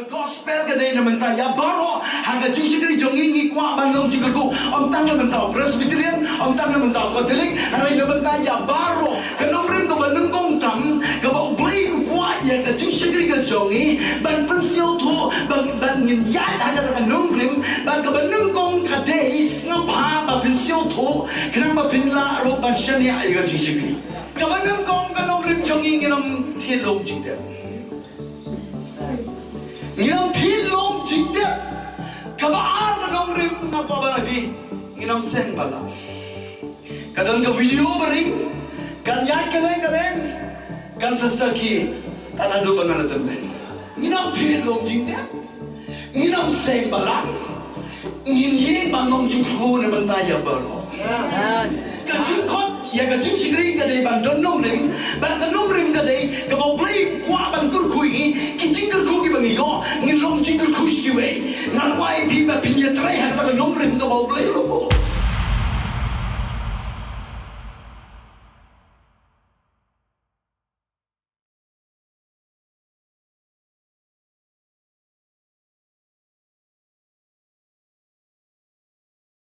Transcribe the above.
gospel ka din naman tayo. Baro, hanggang jingsigri jongingi kwa banlong jigago. Tang naman tao Presbyterian, tang naman tao Catholic, haray naman tayo. Baro, kanong rin ka ba nung kong tam, ka ba ublay ko kwa, ya ka jingsigri ka jongi, ban pensil to, ban nginyat, hanggang kanong rin, ban ka ba nung kong kadays, nga pa, ba pensil to, kanang mapinla, ro, ban siya niya, ay ka jingsigri. Ka ba nung kong kanong rin jongi, nginang tilong jingder. Nginang tilong jingder. Kabaan na nung rin nga ko ba nabi, nginang seng bala. Kadang ka video ba rin, kanyay kaleng, kan sasaki, tanado ba nga natamben. Nginang tilong jingder, nginang seng bala, nginyin ba nung jingko naman tayo baro. Kajingkot, ya kajingsigri ka day ban don nung rin, ban ka nung rin ka day, kabaw play kwa ban kurkuy, kijing kurkuy bang iyo, ngilong jing kurkuy siwe, ngan wai piba pinya tray, hang ka nung rin kabaw play lobo.